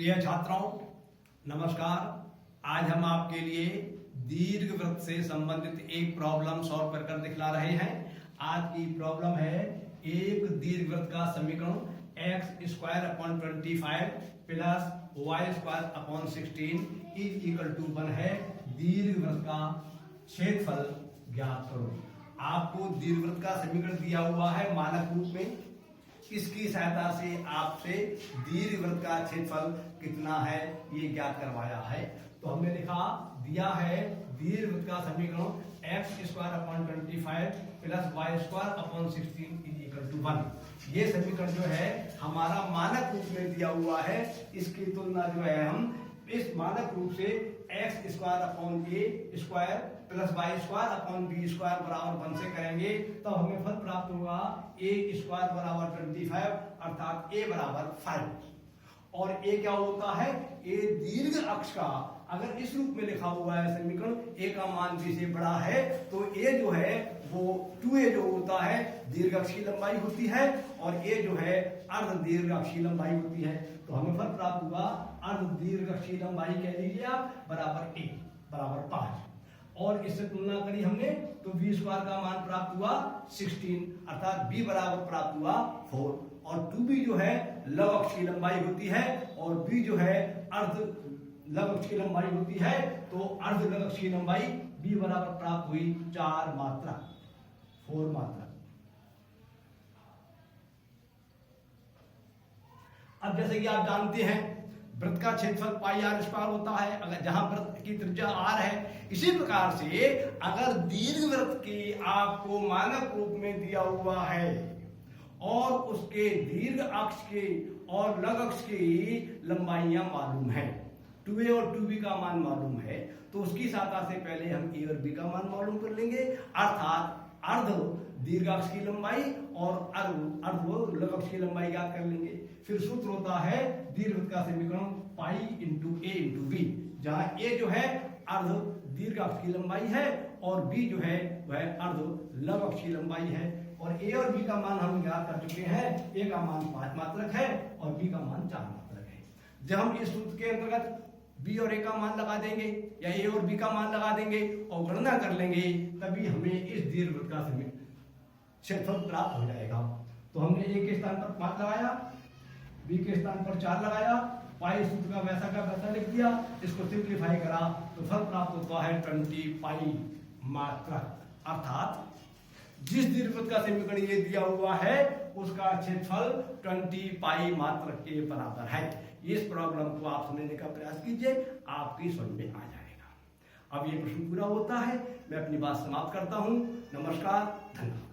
प्रिय छात्रों, नमस्कार। आज हम आपके लिए दीर्घवृत्त से संबंधित एक प्रॉब्लम सॉल्व कर दिखला रहे हैं। आज की प्रॉब्लम है एक दीर्घवृत्त का समीकरण x square upon 25 plus y square upon 16 is equal to 1 है। दीर्घवृत्त का क्षेत्रफल ज्ञात करो। आपको दीर्घवृत्त का समीकरण दिया हुआ है मानक रूप में। इसकी सहायता से आपसे दीर्घवृत्त का क्षेत्रफल कितना है ये ज्ञात करवाया है। तो हमने लिखा दिया है दीर्घवृत्त का समीकरण x square upon 25 plus y square upon 16 is equal to 1। ये समीकरण जो है हमारा मानक रूप में दिया हुआ है। इसकी तुलना जो है हम इस मानक रूप से x square upon a square plus y square upon b square बराबर 1 से करेंगे तो हमें फल प्राप्त होगा a स्क्वायर बराबर 25 अर्थात a बराबर 5। और a क्या होता है? a दीर्घ अक्ष का अगर इस रूप में लिखा हुआ है समीकरण a का मान b से बड़ा है तो a जो है वो 2a जो होता है दीर्घ अक्ष की लंबाई होती है और a जो है अर्ध दीर्घ अक्ष की लंबाई होती है। तो हमें फल प्राप्त हुआ अर्ध दीर्घ अक्ष की लंबाई कह लीजिए आप बराबर a बराबर 5। और इससे तुलना करी हमने तो b स्क्वायर का मान प्राप्त हुआ 16 अर्थात b बराबर प्राप्त हुआ 4। और 2b जो है लव अक्ष की लंबाई होती है और b जो है अर्ध लव अक्ष की लंबाई होती है। तो अर्ध लव अक्ष की लंबाई b बराबर प्राप्त हुई 4 मात्रा 4 मात्रा। अब जैसे कि आप जानते हैं वृत्त का क्षेत्रफल पाई आर स्क्वायर होता है अगर जहां वृत्त की त्रिज्या r है। इसी प्रकार से अगर दीर्घवृत्त की आपको मानक रूप में दिया हुआ है और उसके दीर्घ अक्ष के और लघु अक्ष की लंबाइयां मालूम है, 2a और 2b का मान मालूम है, तो उसकी सहायता से पहले हम a और b का मान मालूम कर लेंगे अर्थात अर्ध दीर्घ अक्ष की लंबाई और अर्ध लघु अक्ष की लंबाई ज्ञात कर लेंगे। फिर सूत्र होता है दीर्घवृत्त का समीकरण pi into a into b, जहां a जो है अर्ध दीर्घ अक्ष की लंबाई है और b जो है वह अर्ध लघु अक्ष की लंबाई है। और a और b का मान हम ज्ञात कर चुके हैं। a का मान 5 मात्रक है और b का मान 4 मात्रक है। जब हम इस सूत्र के अंतर्गत b और a का मान लगा देंगे या a और b का मान लगा देंगे और गणना कर लेंगे तभी हमें इस दीर्घवृत्त का क्षेत्रफल प्राप्त हो जाएगा। तो हमने a के स्थान पर 5 लगाया, b के स्थान पर 4 लगाया, पाई सूत्र का वैसा लिख दिया, इसको सिंप्लीफाई करा तो फल प्राप्त होता है 20 पाई मात्रक। अर्थात जिस दीर्घवृत्त का समीकरण ये दिया हुआ है उसका क्षेत्रफल 20 पाई मात्रक के बराबर है। इस प्रॉब्लम को आप समझने का प्रयास कीजिए, आपकी समझ में आ जाएगा। अब ये प्रश्न पूरा होता है, मैं अपनी बात समाप्त करता हूं। नमस्कार, धन्यवाद।